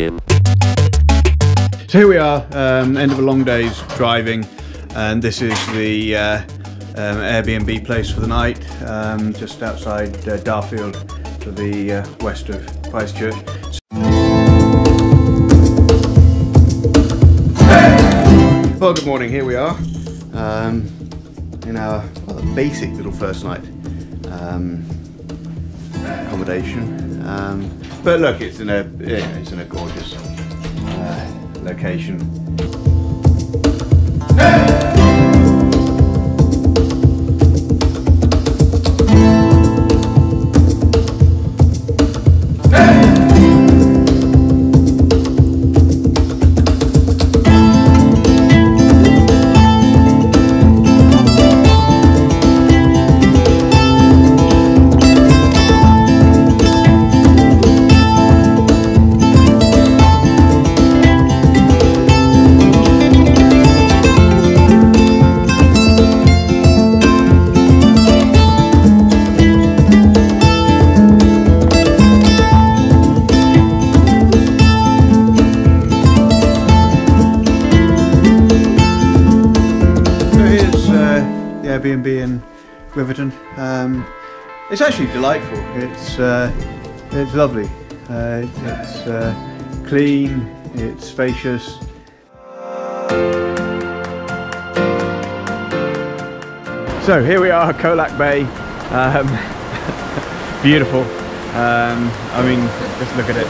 p.m. So here we are, end of a long day's driving, and this is the Airbnb place for the night, just outside Darfield to the west of Christchurch. Well, good morning, here we are in our rather basic little first night accommodation, but look, it's in a gorgeous location. Airbnb in Riverton. It's actually delightful. It's lovely. It's clean. It's spacious. So here we are, Colac Bay. Beautiful. I mean, just look at it.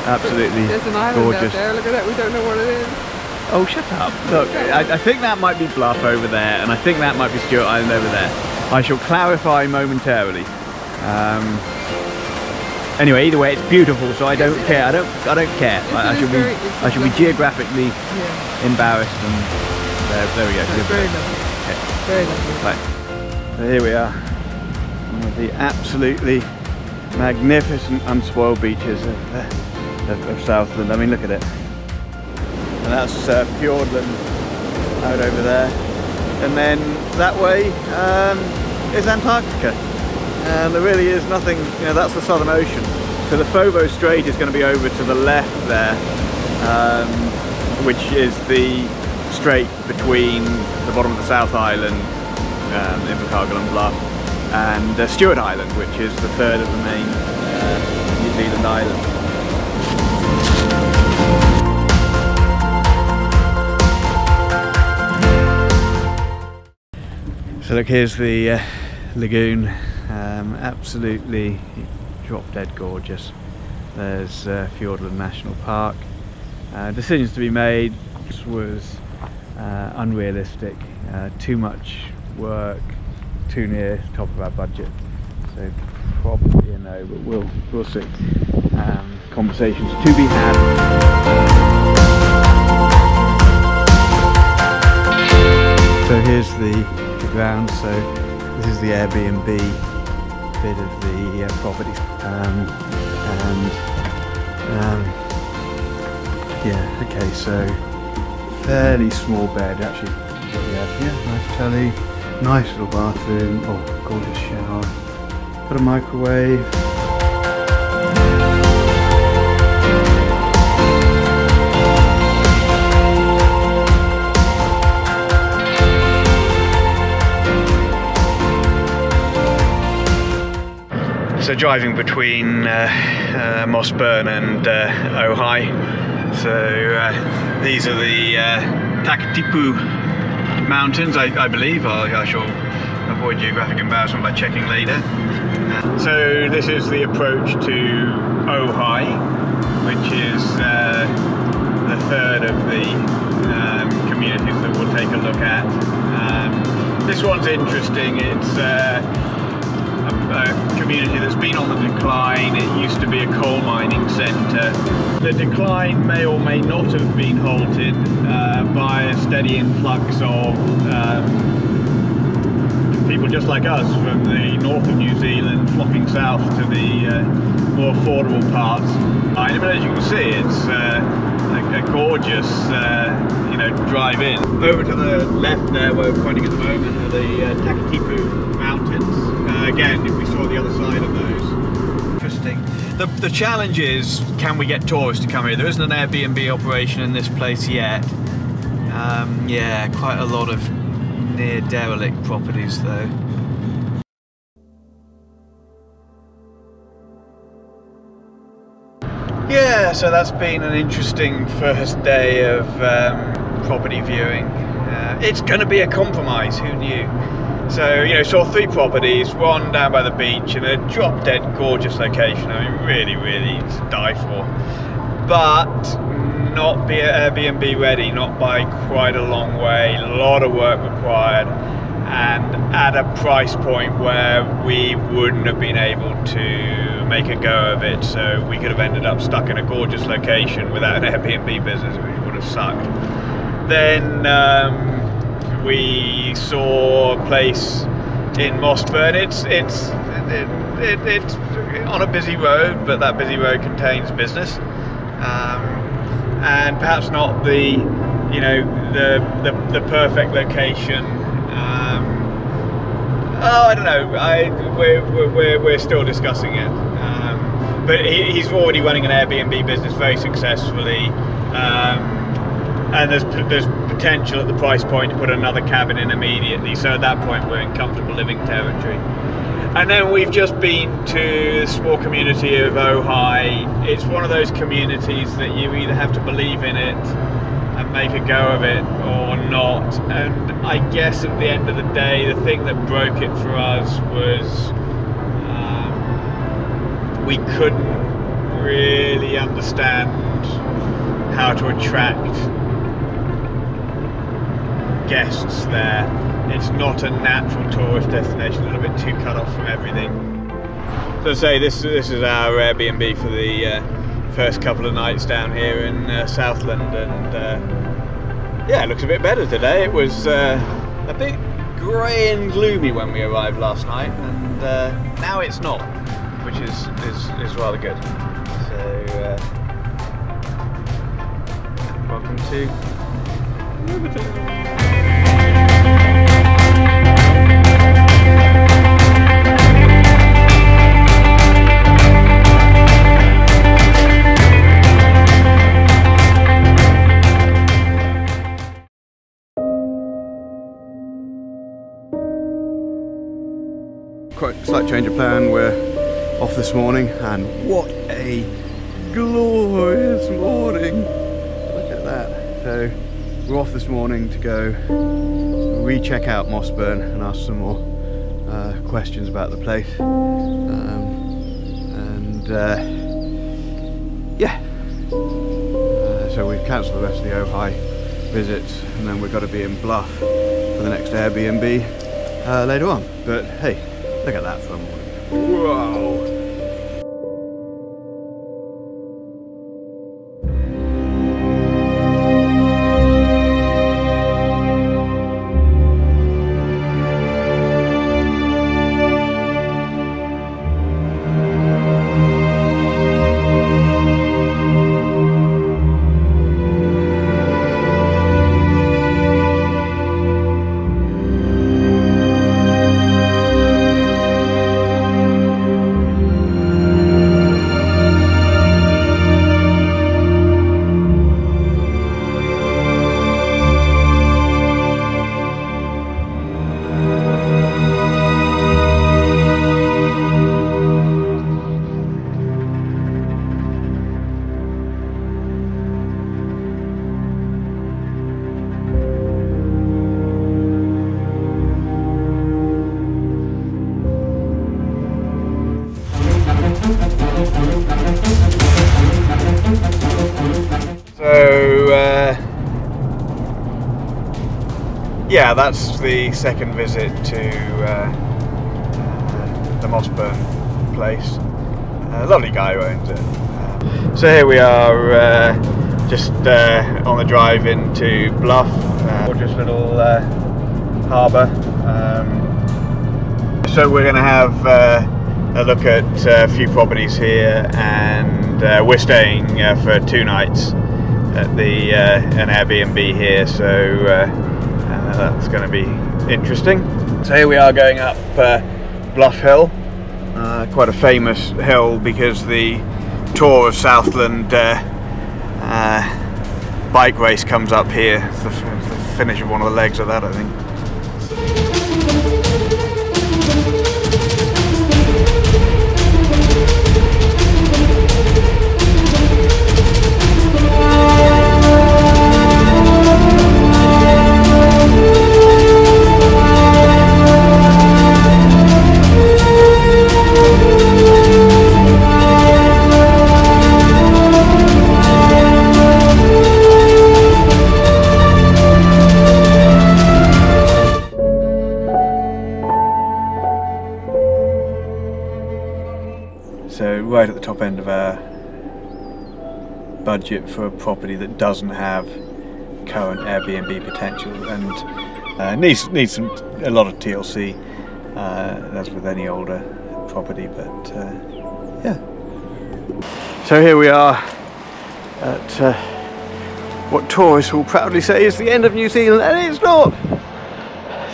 Absolutely There's an island gorgeous. out there. Look at that. We don't know what it is. Oh, shut up. Look, I think that might be Bluff over there, and I think that might be Stewart Island over there. I shall clarify momentarily. Anyway, either way, it's beautiful, so I don't care. I don't care. I should be geographically embarrassed, and there we go. That's very lovely. Okay. Very lovely. Right. So here we are, one of the absolutely magnificent, unspoiled beaches of Southland. I mean, look at it. And that's Fiordland out over there, and then that way is Antarctica, and there really is nothing, you know, that's the Southern Ocean. So the Fovo Strait is going to be over to the left there, which is the strait between the bottom of the South Island, Invercargill and Bluff, and Stewart Island, which is the third of the main New Zealand islands. So look, here's the lagoon, absolutely drop dead gorgeous. There's Fiordland National Park. Decisions to be made. This was unrealistic, too much work, too near top of our budget. So probably a no, but we'll see. Conversations to be had. So here's the ground. So this is the Airbnb bit of the property, yeah, okay, so fairly small bed actually. Yeah, nice telly, nice little bathroom. Oh, gorgeous shower. Got a microwave. So driving between Mossburn and Ojai. So these are the Takatipu Mountains, I believe. I shall avoid geographic embarrassment by checking later. So this is the approach to Ojai, which is the third of the communities that we'll take a look at. This one's interesting. It's a community that's been on the decline. It used to be a coal mining centre. The decline may or may not have been halted by a steady influx of people just like us from the north of New Zealand flocking south to the more affordable parts. But as you can see, it's a gorgeous drive in. Over to the left there, where we're pointing at the moment, are the Takatipu Mountains. Again, if we saw the other side of those, just interesting. The challenge is, can we get tourists to come here? There isn't an Airbnb operation in this place yet. Yeah, quite a lot of near derelict properties though. Yeah, so that's been an interesting first day of property viewing. It's going to be a compromise, who knew? So, you know, saw 3 properties, one down by the beach in a drop-dead gorgeous location. I mean, really, really to die for. But not be Airbnb ready, not by quite a long way, a lot of work required, and at a price point where we wouldn't have been able to make a go of it. So we could have ended up stuck in a gorgeous location without an Airbnb business, which would have sucked. Then we saw a place in Mossburn. It's on a busy road, but that busy road contains business, and perhaps not the, you know, the perfect location. Oh, I don't know. We're still discussing it. But he's already running an Airbnb business very successfully. And there's potential at the price point to put another cabin in immediately, so at that point we're in comfortable living territory. And then we've just been to the small community of Ojai. It's one of those communities that you either have to believe in it and make a go of it or not. And I guess at the end of the day, the thing that broke it for us was we couldn't really understand how to attract guests there. It's not a natural tourist destination, a little bit too cut off from everything. So say this is our Airbnb for the first couple of nights down here in Southland, and yeah, it looks a bit better today. It was a bit grey and gloomy when we arrived last night, and now it's not, which is rather good. So welcome to Wellington. Quite a slight change of plan. We're off this morning, and what a glorious morning! Look at that. So we're off this morning to go recheck out Mossburn and ask some more questions about the place. Yeah, so we've cancelled the rest of the Ojai visits, and then we've got to be in Bluff for the next Airbnb later on. But hey, look at that for a morning. Whoa! Yeah, that's the second visit to the Mossburn place. Lovely guy who owns it. So here we are, just on the drive into Bluff. Gorgeous little harbour. So we're going to have a look at a few properties here, and we're staying for 2 nights at an Airbnb here. So that's going to be interesting. So here we are going up Bluff Hill, quite a famous hill because the tour of Southland bike race comes up here. It's the finish of one of the legs of that, I think. So right at the top end of our budget for a property that doesn't have current Airbnb potential and needs a lot of TLC, as with any older property, but yeah. So here we are at what tourists will proudly say is the end of New Zealand, and it's not!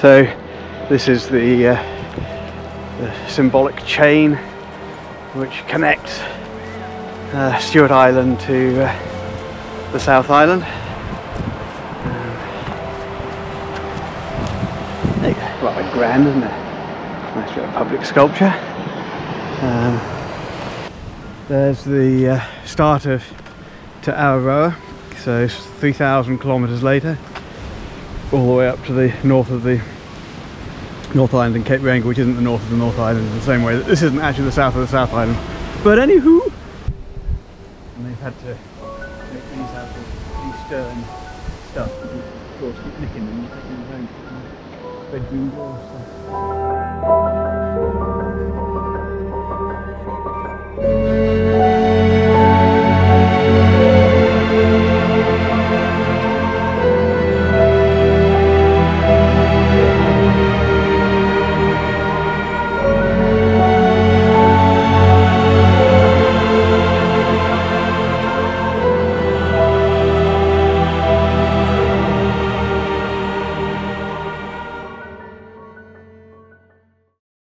So this is the symbolic chain which connects Stewart Island to the South Island. Rather grand, isn't it? Nice bit of public sculpture. There's the start of Te Aroa, so 3,000 kilometres later, all the way up to the north of the North Island and Cape Wrangel, which isn't the north of the North Island in the same way that this isn't actually the south of the South Island. But anywho, and they've had to make these out of stern stuff because of course keep nicking them and taking them home. Bedroom doors. So.